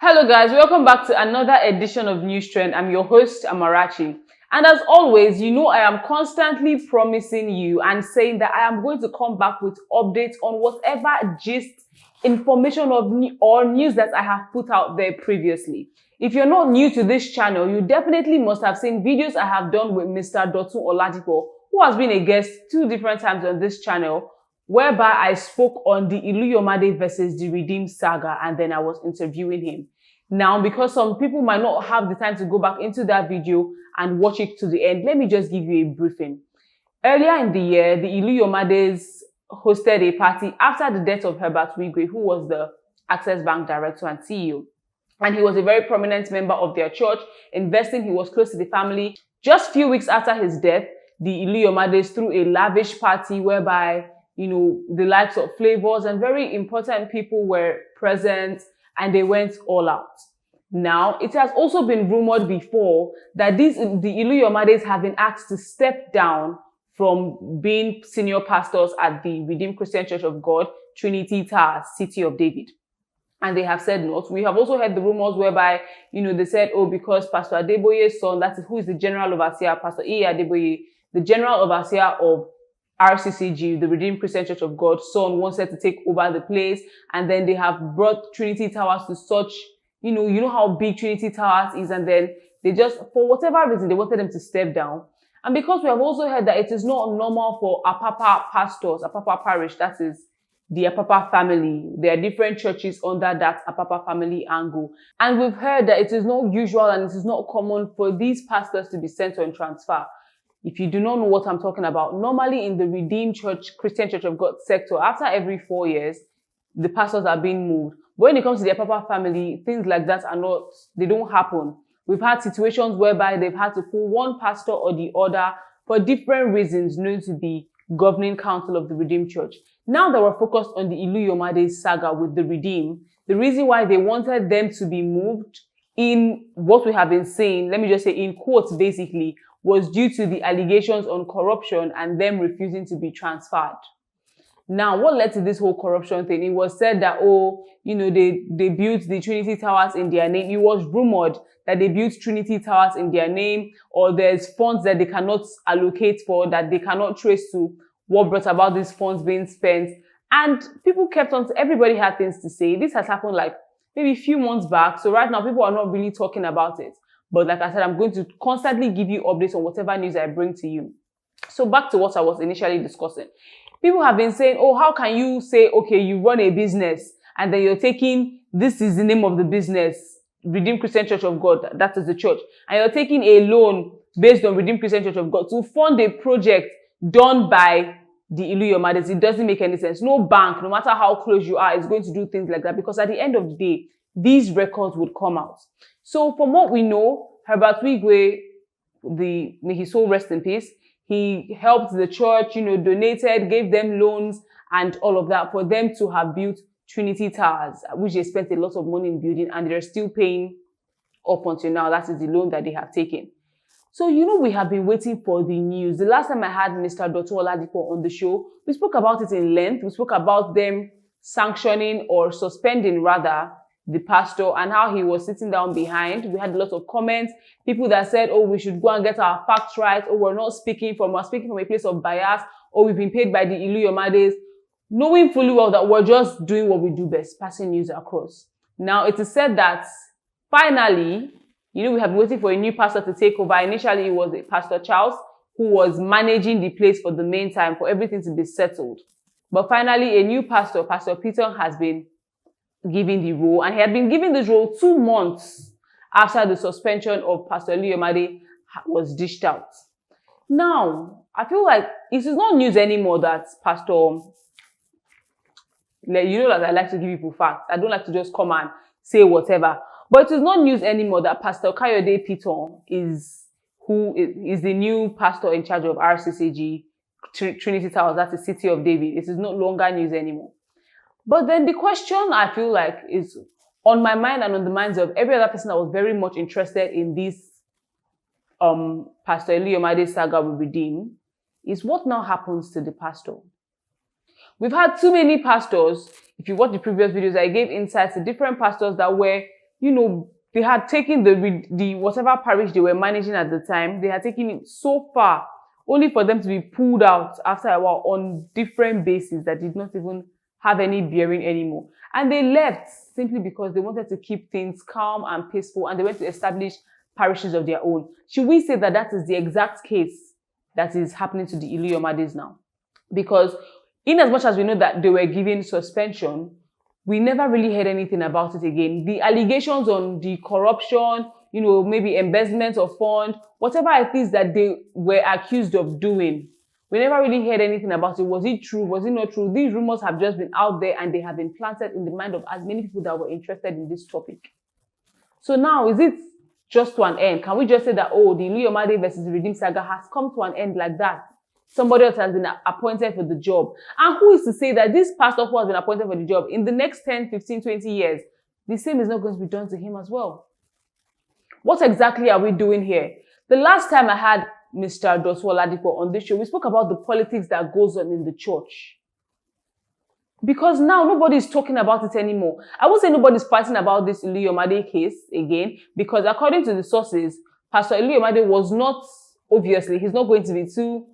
Hello guys, welcome back to another edition of News Trend. I'm your host, Amarachi. And as always, you know I am constantly promising you and saying that I am going to come back with updates on whatever gist, information or news that I have put out there previously. If you're not new to this channel, you definitely must have seen videos I have done with Mr. Dotun Oladipo, who has been a guest 2 different times on this channel, whereby I spoke on the Iluyomade versus the Redeemed saga, and then I was interviewing him. Now, because some people might not have the time to go back into that video and watch it to the end, let me just give you a briefing. Earlier in the year, the Iluyomades hosted a party after the death of Herbert Wigwe, who was the Access Bank director and CEO. And he was a very prominent member of their church, investing, he was close to the family. Just a few weeks after his death, the Iluyomades threw a lavish party whereby, the likes of flavors and very important people were present, and they went all out. Now, it has also been rumored before that the Iluyomades have been asked to step down from being senior pastors at the Redeemed Christian Church of God, Trinity Towers, City of David. And they have said not. We have also heard the rumors whereby, they said, because Pastor Adeboye's son, that is who is the general overseer, Pastor E. Adeboye, the general overseer of RCCG, the Redeemed Christian Church of God, son wanted to take over the place. And then they have brought Trinity Towers to such, you know how big Trinity Towers is. And then they just, for whatever reason, they wanted them to step down. And because we have also heard that it is not normal for Apapa pastors, Apapa parish, that is the Apapa family. There are different churches under that Apapa family angle. And we've heard that it is not usual and it is not common for these pastors to be sent on transfer. If you do not know what I'm talking about, normally in the Redeemed Church, Christian Church of God sector, after every 4 years, the pastors are being moved. But when it comes to the Apapa family, things like that they don't happen. We've had situations whereby they've had to pull one pastor or the other for different reasons known to the governing council of the Redeemed Church. Now that we're focused on the Iluyomade saga with the Redeemed, the reason why they wanted them to be moved in what we have been saying, let me just say in quotes basically, was due to the allegations on corruption and them refusing to be transferred. Now, what led to this whole corruption thing? It was said that, they built the Trinity Towers in their name. It was rumored that they built Trinity Towers in their name, or there's funds that they cannot allocate for, that they cannot trace to what brought about these funds being spent. And people kept on, everybody had things to say. This has happened like maybe a few months back. So right now, people are not really talking about it. But like I said, I'm going to constantly give you updates on whatever news I bring to you. So back to what I was initially discussing. People have been saying, how can you say, okay, you run a business and then you're taking, this is the name of the business, Redeemed Christian Church of God, that is the church. And you're taking a loan based on Redeemed Christian Church of God to fund a project done by the Iluyomades. It doesn't make any sense. No bank, no matter how close you are, is going to do things like that, because at the end of the day, these records would come out. So from what we know, Herbert Wigwe, may his soul rest in peace, he helped the church, donated, gave them loans and all of that for them to have built Trinity Towers, which they spent a lot of money in building, and they're still paying up until now. That is the loan that they have taken. So, we have been waiting for the news. The last time I had Mr. Dotun Oladipo on the show, we spoke about it in length. We spoke about them sanctioning or suspending rather the pastor and how he was sitting down behind. We had a lot of comments, people that said, we should go and get our facts right, we're not speaking from a place of bias, or we've been paid by the Iluyomades, knowing fully well that we're just doing what we do best, passing news across. Now, it is said that finally, we have been waiting for a new pastor to take over. Initially, it was Pastor Charles who was managing the place for the meantime, for everything to be settled. But finally, a new pastor, Pastor Peter, has been given the role, and he had been given this role 2 months after the suspension of Pastor Iluyomade was dished out. Now, I feel like it is not news anymore that Pastor, that I like to give people facts. I don't like to just come and say whatever. But it is not news anymore that Pastor Kayode Piton is the new pastor in charge of RCCG, Trinity Towers, that's the City of David. It is no longer news anymore. But then the question I feel like is on my mind and on the minds of every other person that was very much interested in this Pastor Iluyomade saga with Redeem is what now happens to the pastor. We've had too many pastors. If you watch the previous videos, I gave insights to different pastors that were, they had taken the whatever parish they were managing at the time, they had taken it so far, only for them to be pulled out after a while on different bases that did not even have any bearing anymore. And they left simply because they wanted to keep things calm and peaceful, and they went to establish parishes of their own. Should we say that that is the exact case that is happening to the Iluyomades now? Because in as much as we know that they were given suspension, we never really heard anything about it again. The allegations on the corruption, maybe embezzlement of fund, whatever it is that they were accused of doing, we never really heard anything about it. Was it true? Was it not true? These rumors have just been out there, and they have been planted in the mind of as many people that were interested in this topic. So now, is it just to an end? Can we just say that, oh, the Iluyomade versus the Redeem saga has come to an end like that? Somebody else has been appointed for the job. And who is to say that this pastor who has been appointed for the job, in the next 10, 15, 20 years, the same is not going to be done to him as well? What exactly are we doing here? The last time I had Mr. Oladipo on this show, we spoke about the politics that goes on in the church. Because now nobody is talking about it anymore. I won't say nobody's fighting about this Iluyomade case again, because according to the sources, Pastor Iluyomade was not, obviously, he's not going to be too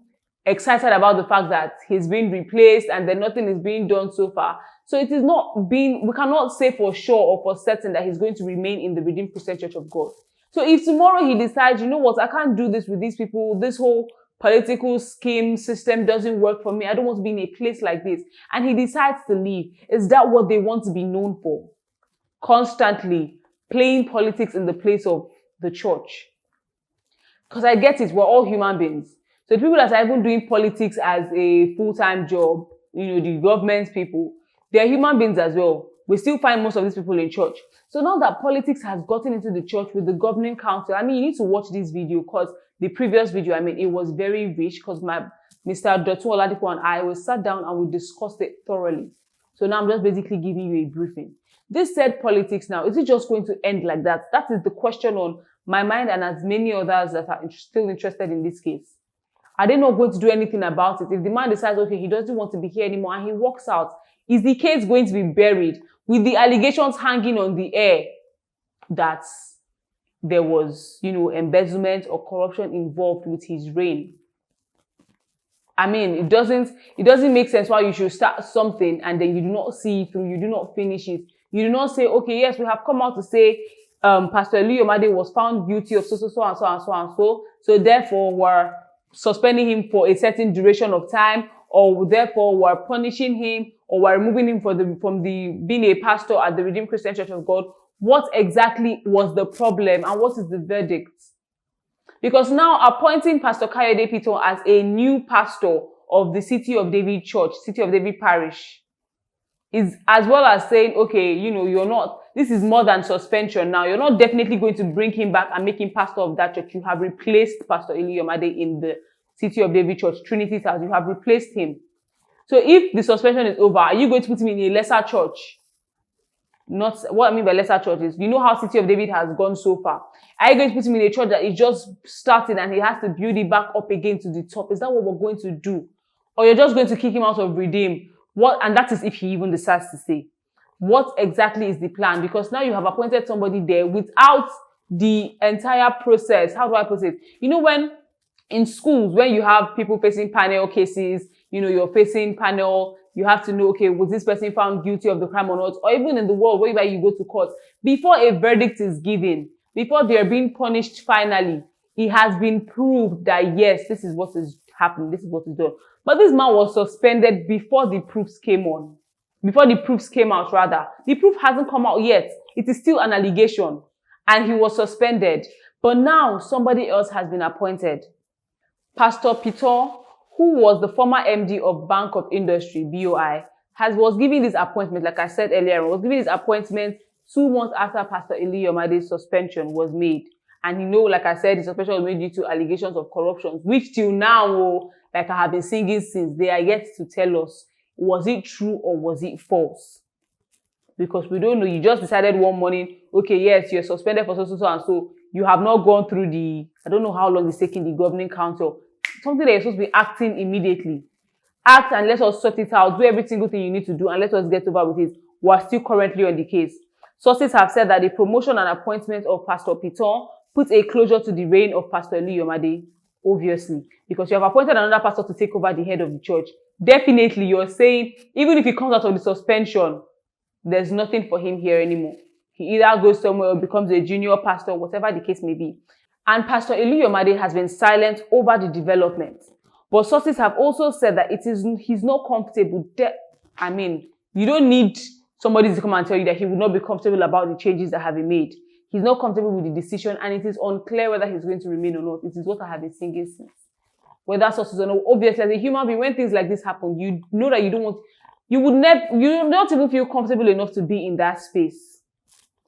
excited about the fact that he's been replaced and then nothing is being done so far. So it is not being, we cannot say for sure or for certain that he's going to remain in the Redeemed Christian Church of God. So if tomorrow he decides, you know what, I can't do this with these people, this whole political scheme system doesn't work for me, I don't want to be in a place like this, and he decides to leave, is that what they want to be known for? Constantly playing politics in the place of the church? Because I get it, we're all human beings. So the people that are even doing politics as a full-time job, the government people, they're human beings as well. We still find most of these people in church. So now that politics has gotten into the church with the governing council, you need to watch this video, because the previous video, it was very rich, because Mr. Oladipo and I, we sat down and we discussed it thoroughly. So now I'm just basically giving you a briefing. This said politics now, is it just going to end like that? That is the question on my mind, and as many others that are still interested in this case. Are they not going to do anything about it? If the man decides, okay, he doesn't want to be here anymore and he walks out, is the case going to be buried with the allegations hanging on the air that there was, embezzlement or corruption involved with his reign? It doesn't make sense why you should start something and then you do not see it through, you do not finish it. You do not say, okay, yes, we have come out to say Pastor Iluyomade was found guilty of so and so. So therefore, we're suspending him for a certain duration of time, or therefore we're punishing him, or we're removing him from being a pastor at the Redeemed Christian Church of God. What exactly was the problem, and what is the verdict? Because now appointing Pastor Kayode Piton as a new pastor of the City of David Church, City of David Parish, is as well as saying, okay, this is more than suspension now. You're not definitely going to bring him back and make him pastor of that church. You have replaced Pastor Iluyomade in the City of David Church, Trinity House. You have replaced him. So if the suspension is over, are you going to put him in a lesser church? Not what I mean by lesser churches. You know how City of David has gone so far. Are you going to put him in a church that is just starting and he has to build it back up again to the top? Is that what we're going to do? Or you're just going to kick him out of Redeem? And that is if he even decides to stay. What exactly is the plan? Because now you have appointed somebody there without the entire process. How do I put it? When in schools, when you have people facing panel cases, you're facing panel, you have to know, okay, was this person found guilty of the crime or not? Or even in the world, wherever you go to court, before a verdict is given, before they're being punished finally, it has been proved that yes, this is what is happening, this is what is done. But this man was suspended before the proofs came on. Before the proofs came out, rather. The proof hasn't come out yet. It is still an allegation. And he was suspended. But now somebody else has been appointed. Pastor Piton, who was the former MD of Bank of Industry, BOI, was given this appointment, like I said earlier, was given this appointment 2 months after Pastor Iluyomade's suspension was made. And like I said, the suspension was made due to allegations of corruption, which till now, like I have been singing since, they are yet to tell us, was it true or was it false? Because we don't know. You just decided one morning, okay, yes, you're suspended for so and so. You have not gone through I don't know how long it's taking the governing council. Something that you're supposed to be acting immediately. Act and let us sort it out. Do every single thing you need to do and let us get over with it. We're still currently on the case. Sources have said that the promotion and appointment of Pastor Piton put a closure to the reign of Pastor Iluyomade, obviously, because you have appointed another pastor to take over the head of the church. Definitely, you're saying, even if he comes out of the suspension, there's nothing for him here anymore. He either goes somewhere or becomes a junior pastor, whatever the case may be. And Pastor Iluyomade has been silent over the development. But sources have also said that he's not comfortable. You don't need somebody to come and tell you that he will not be comfortable about the changes that have been made. He's not comfortable with the decision, and it is unclear whether he's going to remain or not. It is what I have been singing since. Whether sources or not, obviously, as a human being, when things like this happen, you know that you would not even feel comfortable enough to be in that space,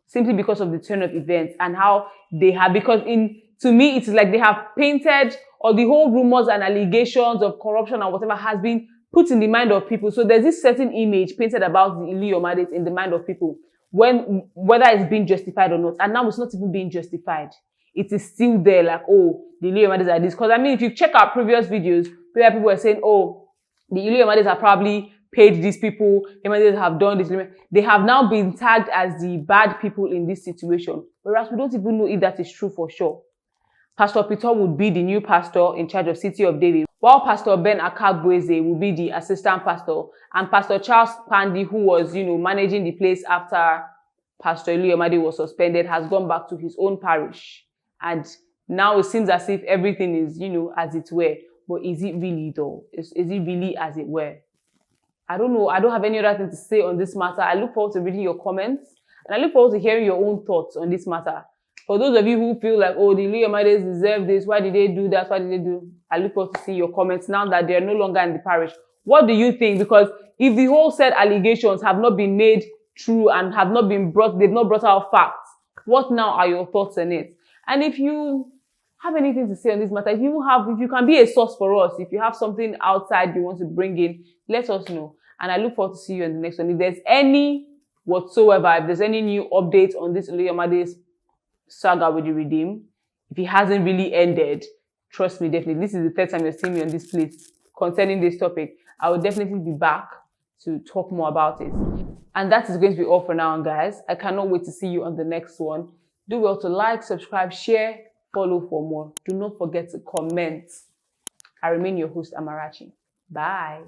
simply because of the turn of events and how they have. Because to me, it's like they have painted, or the whole rumors and allegations of corruption and whatever has been put in the mind of people. So there's this certain image painted about the Iluyomades in the mind of people, whether it's being justified or not. And now it's not even being justified. It is still there, like, oh, the Iluyomades are this. Because if you check our previous videos, where people were saying, oh, the Iluyomades have probably paid these people, Iluyomades have done this. They have now been tagged as the bad people in this situation. Whereas we don't even know if that is true for sure. Pastor Peter would be the new pastor in charge of City of David, while Pastor Ben Akagbueze will be the assistant pastor, and Pastor Charles Pandy, who was, managing the place after Pastor Iluyomade was suspended, has gone back to his own parish. And now it seems as if everything is, as it were. But is it really though? Is it really as it were? I don't know. I don't have any other thing to say on this matter. I look forward to reading your comments, and I look forward to hearing your own thoughts on this matter. For those of you who feel like, oh, the Iluyomades deserve this, why did they do that? Why did they do? I look forward to see your comments now that they're no longer in the parish. What do you think? Because if the whole said allegations have not been made true and have not been they've not brought out facts, what now are your thoughts on it? And if you have anything to say on this matter, if you can be a source for us, if you have something outside you want to bring in, let us know. And I look forward to see you in the next one. If there's any new update on this Iluyomades saga with the Redeem, if it hasn't really ended, trust me, definitely, this is the third time you're seeing me on this place concerning this topic. I will definitely be back to talk more about it. And that is going to be all for now, guys. I cannot wait to see you on the next one. Do well to like, subscribe, share, follow for more. Do not forget to comment. I remain your host, Amarachi. Bye.